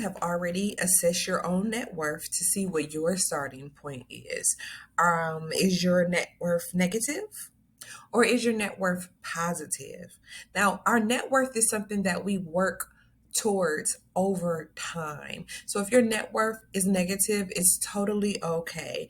Have already assessed your own net worth to see what your starting point is. Is your net worth negative? Or is your net worth positive? Now, our net worth is something that we work towards over time. So if your net worth is negative, it's totally okay.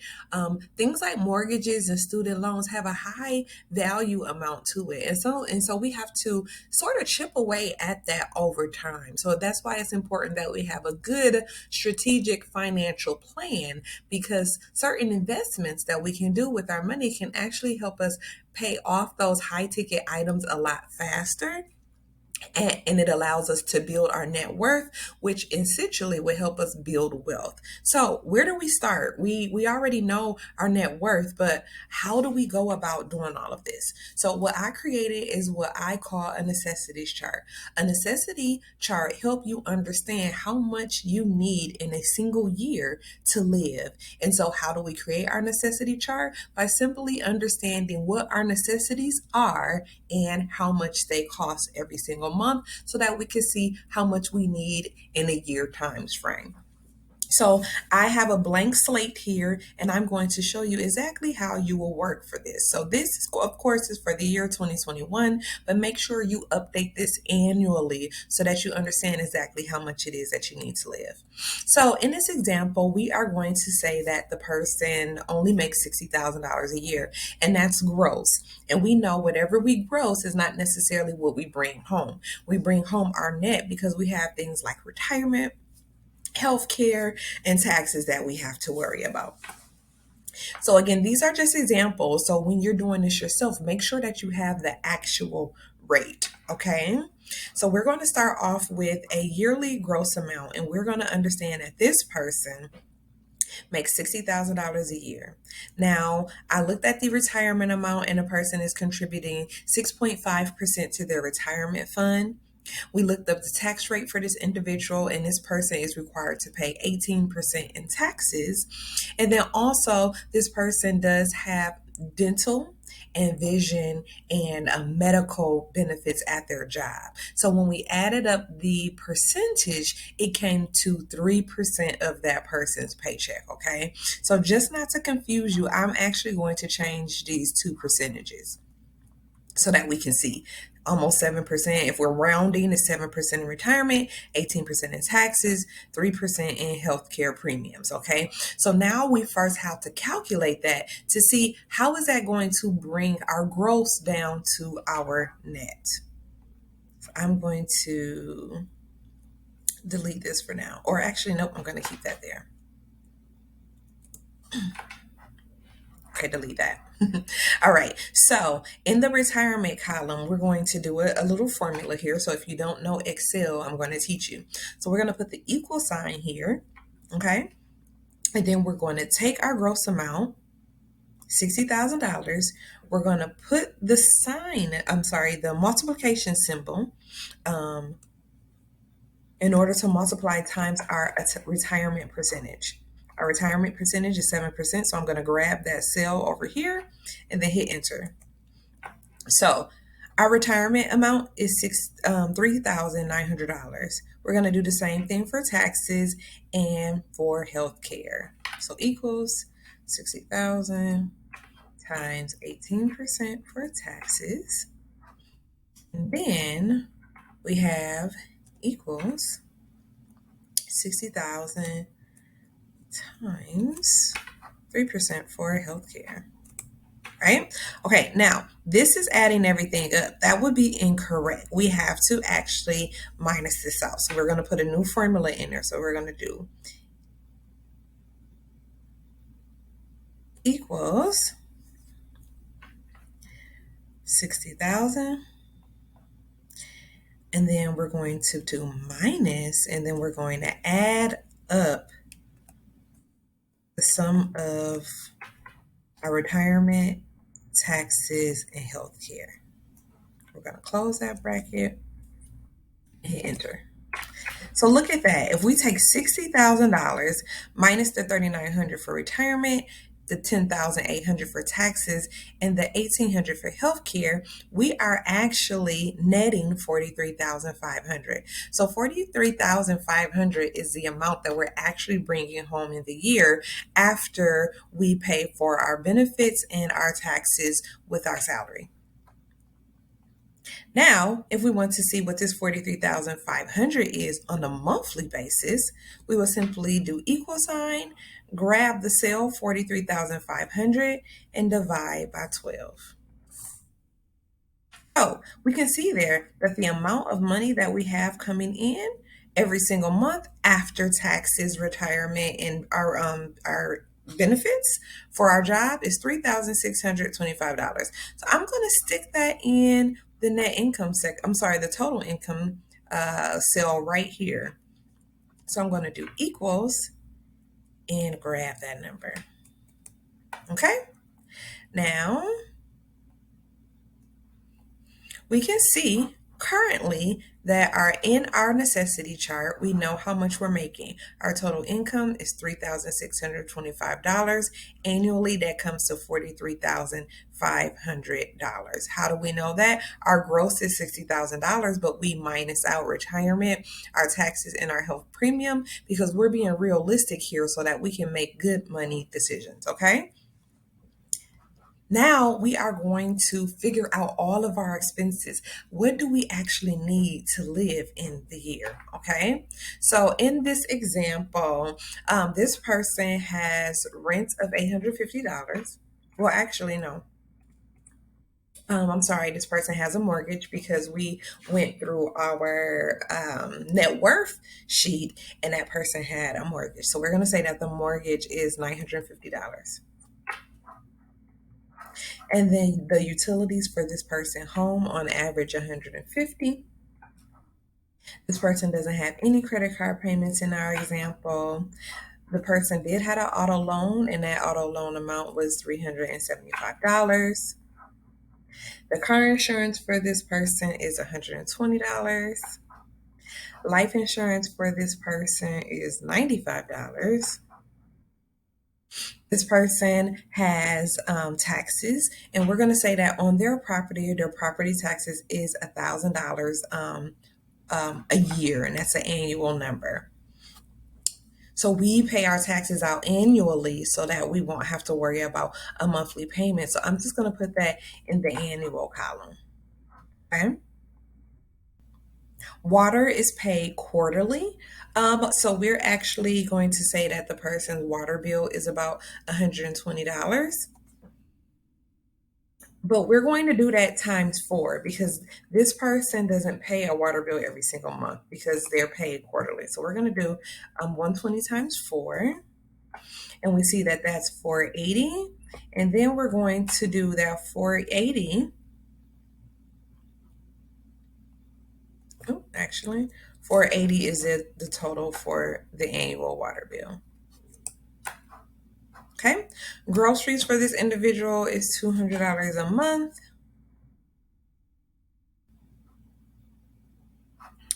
Things like mortgages and student loans have a high value amount to it. And so we have to sort of chip away at that over time. So that's why it's important that we have a good strategic financial plan, because certain investments that we can do with our money can actually help us pay off those high ticket items a lot faster, and it allows us to build our net worth, which essentially will help us build wealth. So where do we start? We already know our net worth, but how do we go about doing all of this? So what I created is what I call a necessities chart. A necessity chart helps you understand how much you need in a single year to live. And so how do we create our necessity chart? By simply understanding what our necessities are and how much they cost every single month, so that we can see how much we need in a year times frame. So I have a blank slate here, and I'm going to show you exactly how you will work for this. So this, of course, is for the year 2021, but make sure you update this annually so that you understand exactly how much it is that you need to live. So in this example, we are going to say that the person only makes $60,000 a year, and that's gross. And we know whatever we gross is not necessarily what we bring home. We bring home our net because we have things like retirement, healthcare, and taxes that we have to worry about. So again, these are just examples. So when you're doing this yourself, make sure that you have the actual rate, okay? So we're going to start off with a yearly gross amount, and we're going to understand that this person makes $60,000 a year. Now, I looked at the retirement amount, and a person is contributing 6.5% to their retirement fund. We looked up the tax rate for this individual, and this person is required to pay 18% in taxes. And then also, this person does have dental and vision and medical benefits at their job. So when we added up the percentage, it came to 3% of that person's paycheck, okay? So just not to confuse you, I'm actually going to change these two percentages so that we can see almost 7%. If we're rounding, it's 7% in retirement, 18% in taxes, 3% in healthcare premiums. Okay. So now we first have to calculate that to see how is that going to bring our gross down to our net. I'm going to delete this for now, or actually, nope, I'm going to keep that there. Okay, delete that. All right, so in the retirement column, we're going to do a little formula here. So if you don't know Excel, I'm going to teach you. So we're going to put the equal sign here, okay? And then we're going to take our gross amount, $60,000. We're going to put the the multiplication symbol in order to multiply times our retirement percentage. Our retirement percentage is 7%, so I'm going to grab that cell over here and then hit enter. So our retirement amount is $3,900. We're going to do the same thing for taxes and for healthcare. So equals 60,000 times 18% for taxes. And then we have equals 60,000 times 3% for healthcare, right? Okay, now this is adding everything up. That would be incorrect. We have to actually minus this out. So we're going to put a new formula in there. So we're going to do equals 60,000. And then we're going to do minus, and then we're going to add up the sum of our retirement, taxes, and healthcare. We're going to close that bracket and hit enter. So look at that. If we take $60,000 minus the $3,900 for retirement, the 10,800 for taxes, and the 1,800 for healthcare, we are actually netting 43,500. So 43,500 is the amount that we're actually bringing home in the year after we pay for our benefits and our taxes with our salary. Now, if we want to see what this 43,500 is on a monthly basis, we will simply do equal sign, grab the cell 43,500 and divide by 12. So we can see there that the amount of money that we have coming in every single month after taxes, retirement, and our benefits for our job is $3,625. So I'm going to stick that in the net income I'm sorry, the total income cell right here. So I'm going to do equals and grab that number. Okay. Now we can see currently that in our necessity chart, we know how much we're making. Our total income is $3,625. Annually, that comes to $43,500. How do we know that? Our gross is $60,000, but we minus out retirement, our taxes, and our health premium because we're being realistic here so that we can make good money decisions, okay? Now we are going to figure out all of our expenses. What do we actually need to live in the year? Okay. So in this example, this person has rent of $850. Well, actually, no. I'm sorry, this person has a mortgage because we went through our net worth sheet and that person had a mortgage. So we're going to say that the mortgage is $950. And then the utilities for this person home on average 150. This person doesn't have any credit card payments in our example. The person did have an auto loan and that auto loan amount was $375. The car insurance for this person is $120. Life insurance for this person is $95. This person has taxes, and we're going to say that on their property taxes is $1,000 a year, and that's an annual number. So we pay our taxes out annually so that we won't have to worry about a monthly payment. So I'm just going to put that in the annual column. Okay. Water is paid quarterly. So we're actually going to say that the person's water bill is about $120. But we're going to do that times 4 because this person doesn't pay a water bill every single month because they're paid quarterly. So we're going to do 120 times 4. And we see that that's 480. And then we're going to do that 480. Oh, actually, 480 is the total for the annual water bill. Okay. Groceries for this individual is $200 a month.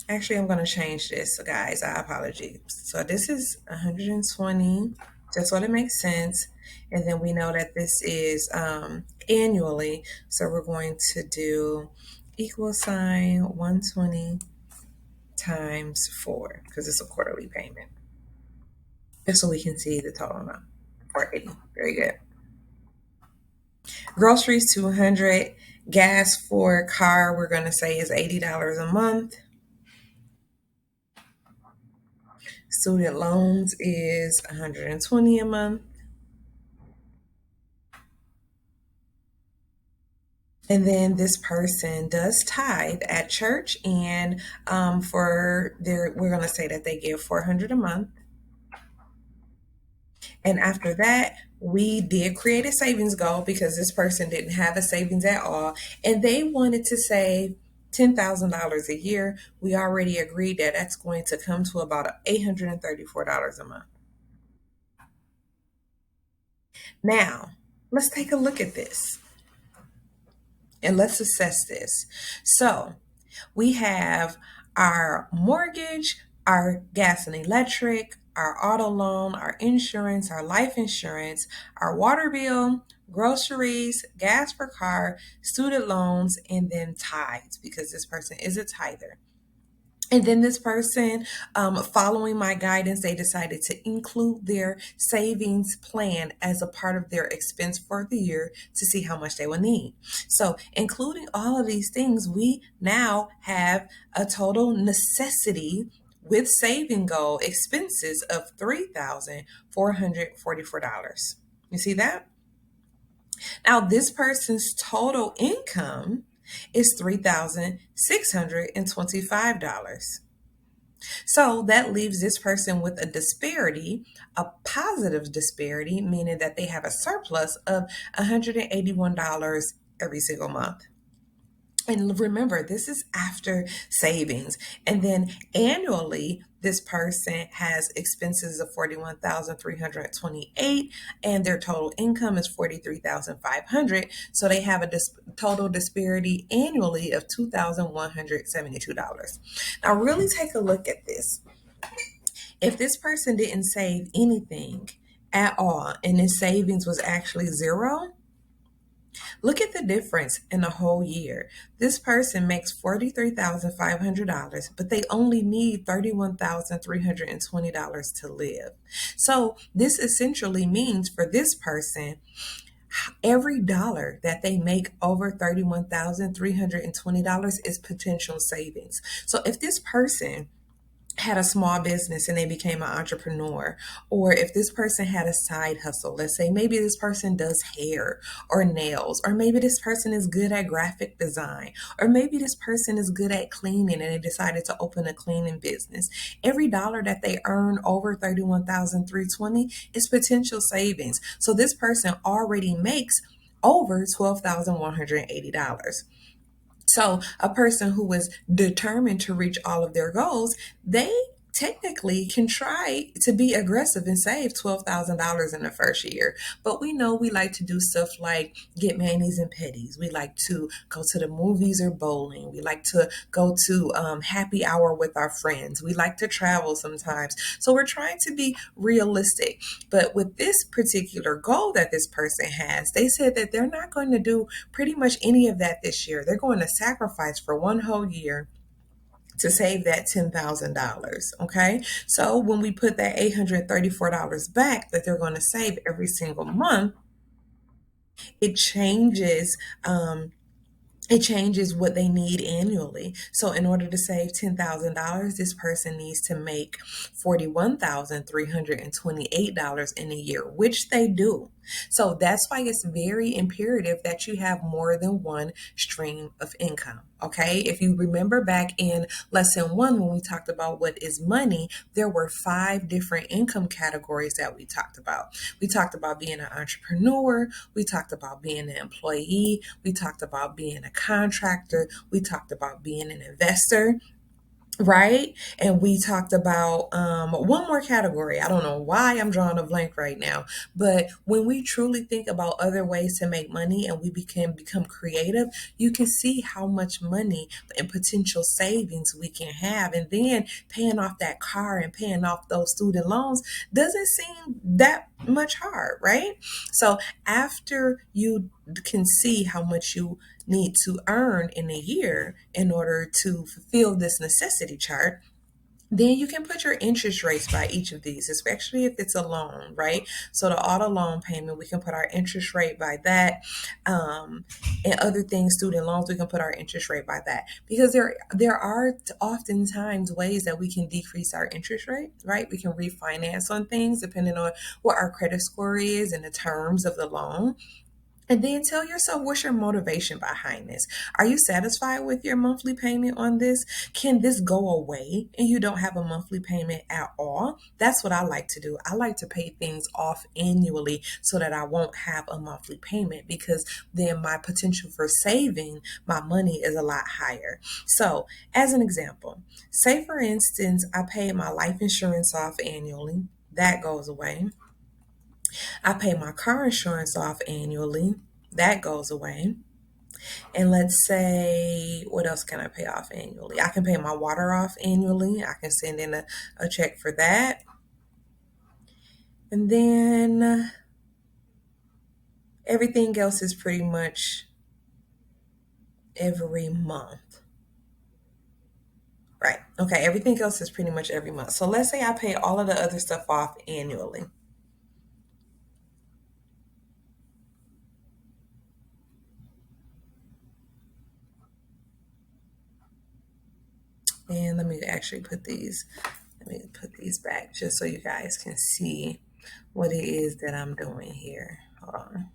Actually, I'm going to change this, so guys. I apologize. So this is 120, just so it makes sense. And then we know that this is annually. So we're going to do equal sign 120 times 4 because it's a quarterly payment. Just so we can see the total amount. 480. Very good. Groceries, 200. Gas for car, we're going to say is $80 a month. Student loans is $120 a month. And then this person does tithe at church, and we're going to say that they give $400 a month. And after that, we did create a savings goal because this person didn't have a savings at all, and they wanted to save $10,000 a year. We already agreed that that's going to come to about $834 a month. Now, let's take a look at this and let's assess this. So we have our mortgage, our gas and electric, our auto loan, our insurance, our life insurance, our water bill, groceries, gas per car, student loans, and then tithes because this person is a tither. And then this person, following my guidance, they decided to include their savings plan as a part of their expense for the year to see how much they will need. So, including all of these things, we now have a total necessity with saving goal expenses of $3,444. You see that? Now, this person's total income is $3,625. So that leaves this person with a disparity, a positive disparity, meaning that they have a surplus of $181 every single month. And remember, this is after savings. And then annually, this person has expenses of 41,328 and their total income is 43,500. So they have a total disparity annually of $2,172. Now, really take a look at this. If this person didn't save anything at all and his savings was actually zero, look at the difference in a whole year. This person makes $43,500, but they only need $31,320 to live. So this essentially means for this person, every dollar that they make over $31,320 is potential savings. So if this person had a small business and they became an entrepreneur, or if this person had a side hustle, let's say maybe this person does hair or nails, or maybe this person is good at graphic design, or maybe this person is good at cleaning and they decided to open a cleaning business. Every dollar that they earn over 31,320 is potential savings. So this person already makes over $12,180. So, a person who is determined to reach all of their goals, they technically can try to be aggressive and save $12,000 in the first year. But we know we like to do stuff like get manis and petties. We like to go to the movies or bowling. We like to go to happy hour with our friends. We like to travel sometimes. So, we're trying to be realistic. But with this particular goal that this person has, they said that they're not going to do pretty much any of that this year. They're going to sacrifice for one whole year to save that $10,000. Okay. So when we put that $834 back that they're going to save every single month, it changes. It changes what they need annually. So, in order to save $10,000, this person needs to make $41,328 in a year, which they do. So, that's why it's very imperative that you have more than one stream of income. Okay. If you remember back in lesson one, when we talked about what is money, there were 5 different income categories that we talked about. We talked about being an entrepreneur. We talked about being an employee. We talked about being a contractor. We talked about being an investor. Right. And we talked about one more category. I don't know why I'm drawing a blank right now. But when we truly think about other ways to make money and we become creative, you can see how much money and potential savings we can have. And then paying off that car and paying off those student loans doesn't seem that much hard. Right. So after you can see how much you need to earn in a year in order to fulfill this necessity chart, then you can put your interest rates by each of these, especially if it's a loan, right? So the auto loan payment, we can put our interest rate by that. And other things, student loans, we can put our interest rate by that. Because there are oftentimes ways that we can decrease our interest rate, right? We can refinance on things depending on what our credit score is and the terms of the loan. And then tell yourself, what's your motivation behind this? Are you satisfied with your monthly payment on this? Can this go away and you don't have a monthly payment at all? That's what I like to do. I like to pay things off annually so that I won't have a monthly payment, because then my potential for saving my money is a lot higher. So, as an example, say for instance, I pay my life insurance off annually. That goes away. I pay my car insurance off annually. That goes away. And let's say, what else can I pay off annually? I can pay my water off annually. I can send in a check for that. And then everything else is pretty much every month. Right. Okay. Everything else is pretty much every month. So let's say I pay all of the other stuff off annually. And let me actually let me put these back just so you guys can see what it is that I'm doing here. Hold on.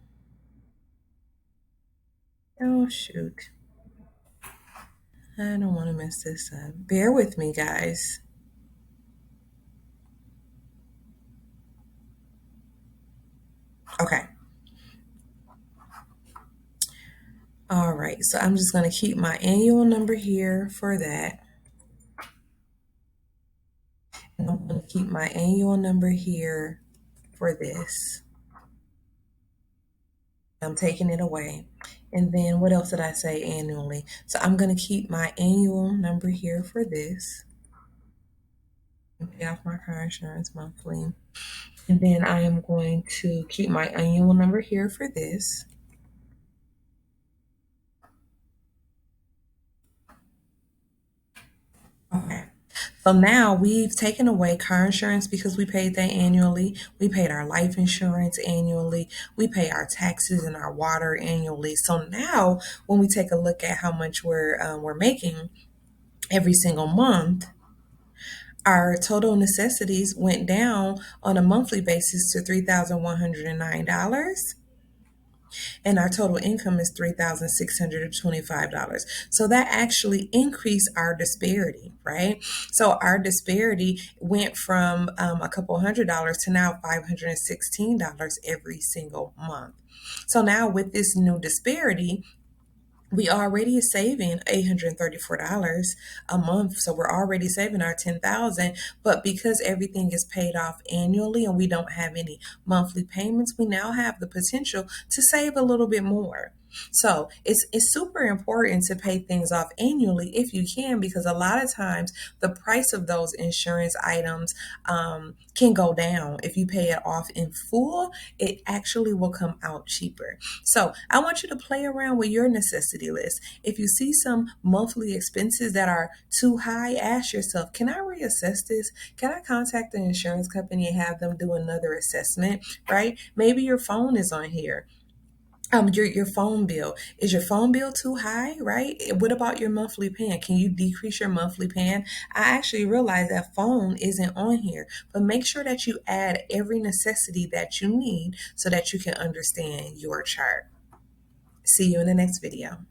Oh, shoot. I don't want to mess this up. Bear with me, guys. Okay. All right. So I'm just going to keep my annual number here for that. And I'm going to keep my annual number here for this. I'm taking it away. And then what else did I say annually? So I'm going to keep my annual number here for this. Pay off my car insurance monthly. And then I am going to keep my annual number here for this. Okay. So now we've taken away car insurance because we paid that annually. We paid our life insurance annually. We pay our taxes and our water annually. So now when we take a look at how much we're making every single month, our total necessities went down on a monthly basis to $3,109, and our total income is $3,625. So that actually increased our disparity, right? So our disparity went from a couple $100 to now $516 every single month. So now with this new disparity, we already is saving $834 a month, so we're already saving our 10,000. But because everything is paid off annually and we don't have any monthly payments, we now have the potential to save a little bit more. So it's super important to pay things off annually if you can, because a lot of times the price of those insurance items can go down. If you pay it off in full, it actually will come out cheaper. So I want you to play around with your necessity list. If you see some monthly expenses that are too high, ask yourself, can I reassess this? Can I contact the insurance company and have them do another assessment, right? Maybe your phone is on here. Your phone bill, is your phone bill too high, right? What about your monthly plan? Can you decrease your monthly plan? I actually realized that phone isn't on here, but make sure that you add every necessity that you need so that you can understand your chart. See you in the next video.